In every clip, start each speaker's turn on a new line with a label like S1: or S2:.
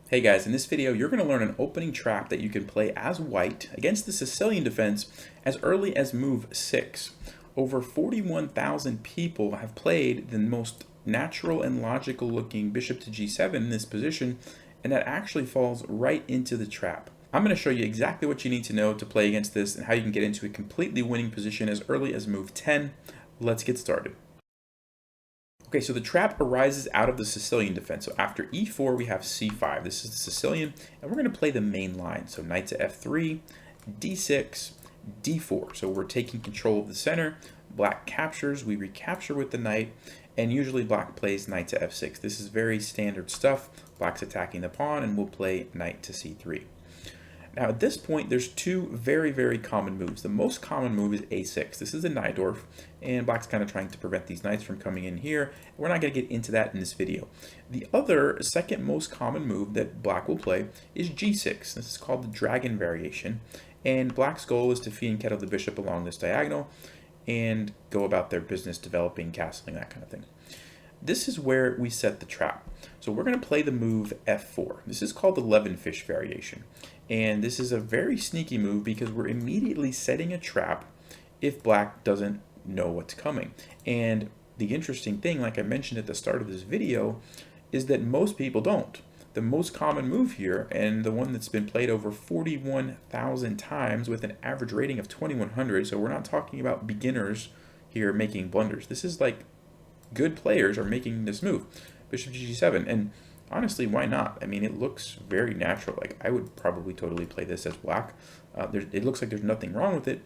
S1: Hey guys, in this video you're going to learn an opening trap that you can play as white against the Sicilian defense as early as move 6. Over 41,000 people have played the most natural and logical looking bishop to g7 in this position, and that actually falls right into the trap. I'm going to show you exactly what you need to know to play against this and how you can get into a completely winning position as early as move 10. Let's get started. Okay, so the trap arises out of the Sicilian defense. So after e4, we have c5. This is the Sicilian, and we're going to play the main line. So knight to f3, d6, d4. So we're taking control of the center. Black captures, we recapture with the knight, and usually black plays knight to f6. This is very standard stuff. Black's attacking the pawn, and we'll play knight to c3. Now at this point, there's two very common moves. The most common move is a6. This is a Najdorf, and black's kind of trying to prevent these knights from coming in here. We're not going to get into that in this video. The other second most common move that black will play is g6. This is called the dragon variation, and black's goal is to fianchetto the bishop along this diagonal and go about their business developing, castling, that kind of thing. This is where we set the trap. So we're going to play the move f4. This is called the Levenfish variation. And this is a very sneaky move because we're immediately setting a trap if black doesn't know what's coming. And the interesting thing, like I mentioned at the start of this video, is that most people don't. The most common move here, and the one that's been played over 41,000 times with an average rating of 2100, so we're not talking about beginners here making blunders. This is like good players are making this move, bishop to g7, and honestly, why not? I mean, it looks very natural. Like, I would probably totally play this as black. It looks like there's nothing wrong with it,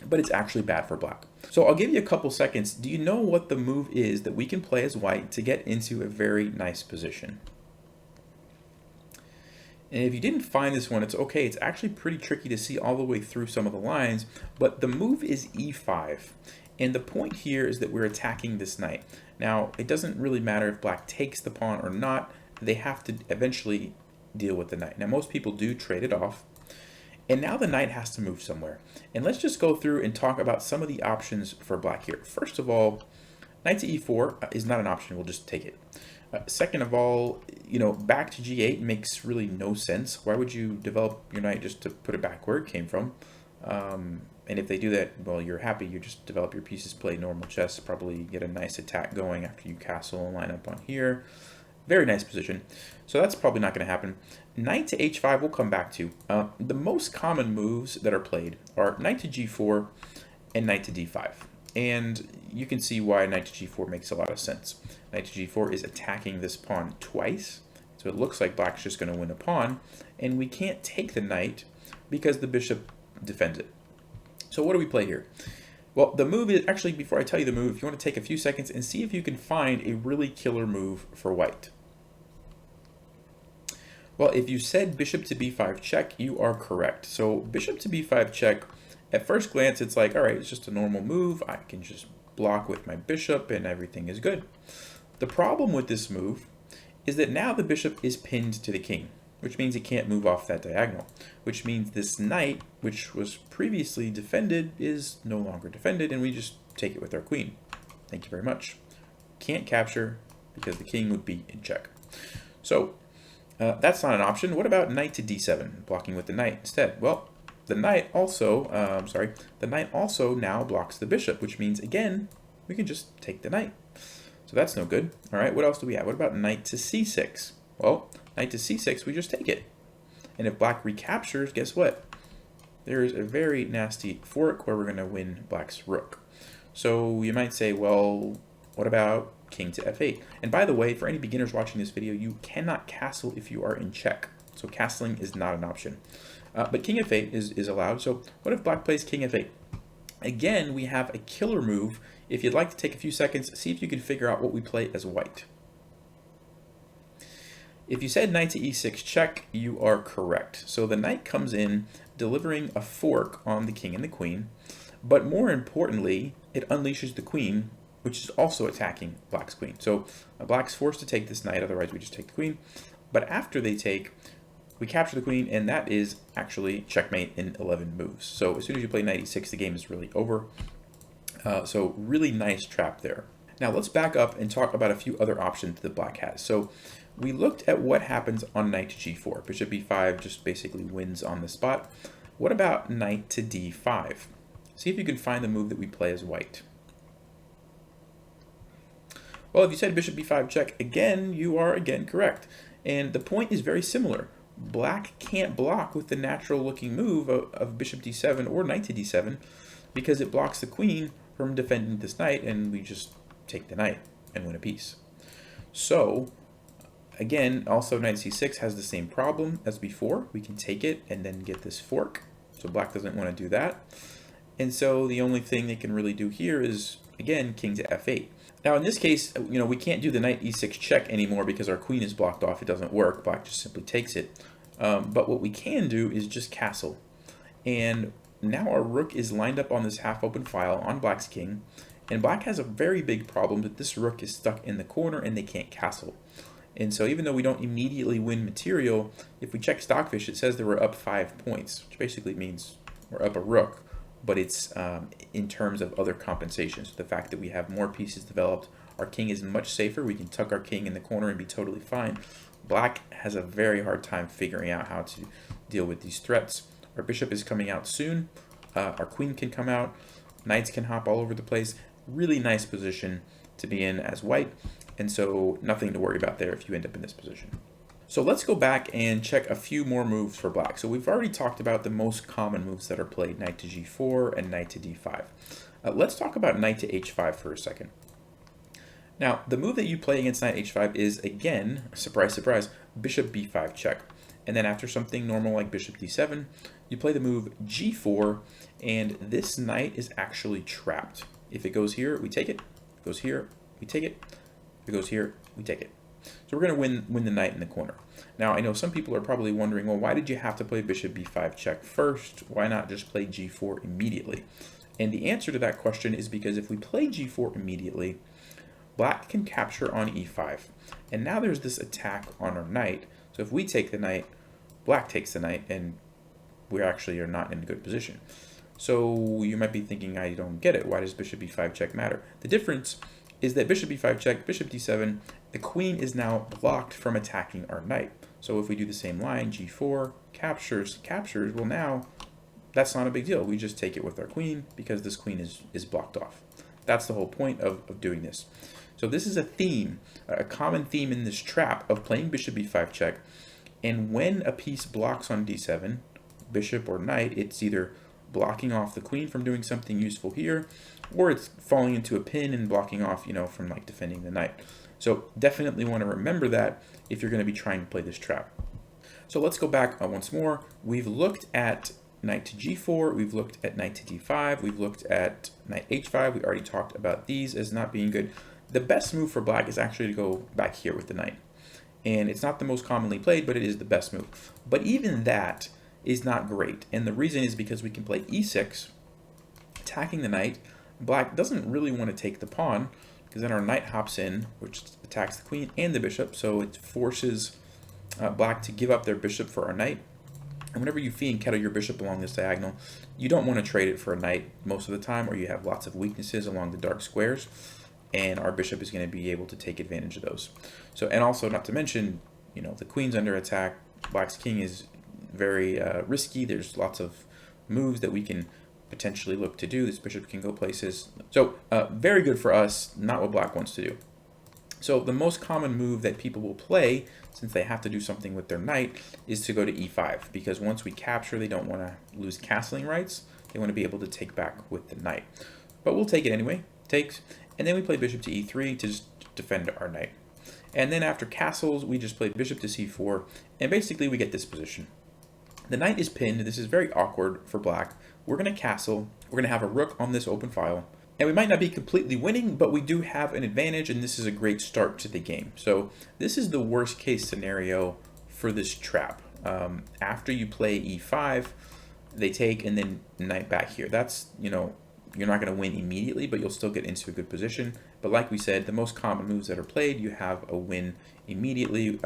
S1: but it's actually bad for black. So I'll give you a couple seconds. Do you know what the move is that we can play as white to get into a very nice position? And if you didn't find this one, it's okay. It's actually pretty tricky to see all the way through some of the lines, but the move is e5. And the point here is that we're attacking this knight. Now, it doesn't really matter if black takes the pawn or not. They have to eventually deal with the knight. Now, most people do trade it off. And now the knight has to move somewhere. And let's just go through and talk about some of the options for black here. First of all, knight to e4 is not an option. We'll just take it. Second of all, back to g8 makes really no sense. Why would you develop your knight just to put it back where it came from? And if they do that, well, you're happy. You just develop your pieces, play normal chess, probably get a nice attack going after you castle and line up on here. Very nice position. So that's probably not going to happen. Knight to h5 we'll come back to. The most common moves that are played are knight to g4 and knight to d5. And you can see why knight to g4 makes a lot of sense. Knight to g4 is attacking this pawn twice. So it looks like black's just going to win a pawn. And we can't take the knight because the bishop defends it. So what do we play here? Well, the move is, actually, before I tell you the move, if you want to take a few seconds and see if you can find a really killer move for white. Well, if you said bishop to b5 check, you are correct. So bishop to b5 check, at first glance, it's like, all right, it's just a normal move. I can just block with my bishop and everything is good. The problem with this move is that now the bishop is pinned to the king, which means it can't move off that diagonal, which means this knight, which was previously defended, is no longer defended, and we just take it with our queen. Thank you very much. Can't capture because the king would be in check. So that's not an option. What about knight to d7, blocking with the knight instead? Well, the knight also, the knight also now blocks the bishop, which means, again, we can just take the knight. So that's no good. All right, what else do we have? What about knight to c6? Well, knight to c6, we just take it. And if black recaptures, guess what? There's a very nasty fork where we're going to win black's rook. So you might say, well, what about king to f8? And by the way, for any beginners watching this video, you cannot castle if you are in check. So castling is not an option. But king f8 is allowed. So what if black plays king f8? Again, we have a killer move. If you'd like to take a few seconds, see if you can figure out what we play as white. If you said knight to e6 check, you are correct. So the knight comes in, delivering a fork on the king and the queen, but more importantly, it unleashes the queen, which is also attacking black's queen. So black's forced to take this knight, otherwise we just take the queen. But after they take, we capture the queen, and that is actually checkmate in 11 moves. So as soon as you play knight e6, the game is really over. So really nice trap there. Now let's back up and talk about a few other options that black has. So we looked at what happens on knight to g4. Bishop b5 just basically wins on the spot. What about knight to d5? See if you can find the move that we play as white. Well, if you said bishop b5 check, again, you are again correct. And the point is very similar. Black can't block with the natural looking move of bishop d7 or knight to d7 because it blocks the queen from defending this knight, and we just take the knight and win a piece. So again, also knight c6 has the same problem as before. We can take it and then get this fork. So black doesn't want to do that. And so the only thing they can really do here is, again, king to f8. Now in this case, we can't do the knight e6 check anymore because our queen is blocked off. It doesn't work. Black just simply takes it. But what we can do is just castle. And now our rook is lined up on this half-open file on black's king. And black has a very big problem that this rook is stuck in the corner and they can't castle. And so even though we don't immediately win material, if we check Stockfish, it says that we're up 5 points, which basically means we're up a rook. But it's in terms of other compensations. The fact that we have more pieces developed, our king is much safer. We can tuck our king in the corner and be totally fine. Black has a very hard time figuring out how to deal with these threats. Our bishop is coming out soon. Our queen can come out. Knights can hop all over the place. Really nice position to be in as white. And so nothing to worry about there if you end up in this position. So let's go back and check a few more moves for black. So we've already talked about the most common moves that are played, knight to g4 and knight to d5. Let's talk about knight to h5 for a second. Now, the move that you play against knight h5 is, again, surprise, surprise, bishop b5 check. And then after something normal like bishop d7, you play the move g4, and this knight is actually trapped. If it goes here, we take it. If it goes here, we take it. If it goes here, we take it. So we're going to win the knight in the corner. Now, I know some people are probably wondering, well, why did you have to play bishop b5 check first? Why not just play g4 immediately? And the answer to that question is because if we play g4 immediately, black can capture on e5. And now there's this attack on our knight. So if we take the knight, black takes the knight, and we actually are not in a good position. So you might be thinking, I don't get it. Why does bishop b5 check matter? The difference is that bishop b5 check, bishop d7, the queen is now blocked from attacking our knight. So if we do the same line, g4, captures, well now, that's not a big deal. We just take it with our queen because this queen is blocked off. That's the whole point of doing this. So this is a theme, a common theme in this trap of playing bishop b5 check. And when a piece blocks on d7, bishop or knight, it's either blocking off the queen from doing something useful here, or it's falling into a pin and blocking off, from like defending the knight. So definitely want to remember that if you're going to be trying to play this trap. So let's go back once more. We've looked at knight to g4, we've looked at knight to d5, we've looked at knight h5. We already talked about these as not being good. The best move for black is actually to go back here with the knight. And it's not the most commonly played, but it is the best move. But even that is not great. And the reason is because we can play e6, attacking the knight. Black doesn't really want to take the pawn, because then our knight hops in, which attacks the queen and the bishop, so it forces black to give up their bishop for our knight. And whenever you fee and kettle your bishop along this diagonal, you don't want to trade it for a knight most of the time, or you have lots of weaknesses along the dark squares, and our bishop is going to be able to take advantage of those. So, and also, not to mention, the queen's under attack, black's king is very risky. There's lots of moves that we can potentially look to do. This bishop can go places. So very good for us, not what black wants to do. So the most common move that people will play, since they have to do something with their knight, is to go to e5, because once we capture, they don't want to lose castling rights. They want to be able to take back with the knight. But we'll take it anyway. Takes, and then we play bishop to e3 to just defend our knight. And then after castles, we just play bishop to c4, and basically we get this position. The knight is pinned. This is very awkward for black. We're going to castle. We're going to have a rook on this open file. And we might not be completely winning, but we do have an advantage, and this is a great start to the game. So this is the worst case scenario for this trap. After you play e5, they take, and then knight back here. That's, you're not going to win immediately, but you'll still get into a good position. But like we said, the most common moves that are played, you have a win immediately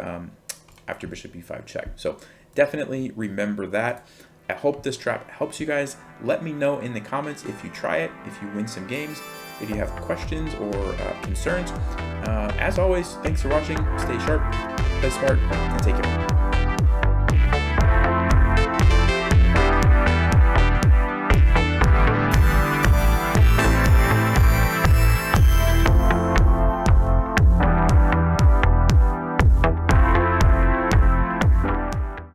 S1: after bishop b5 check. So definitely remember that. I hope this trap helps you guys. Let me know in the comments if you try it, if you win some games, if you have questions or concerns. As always, thanks for watching. Stay sharp. play smart, and take care.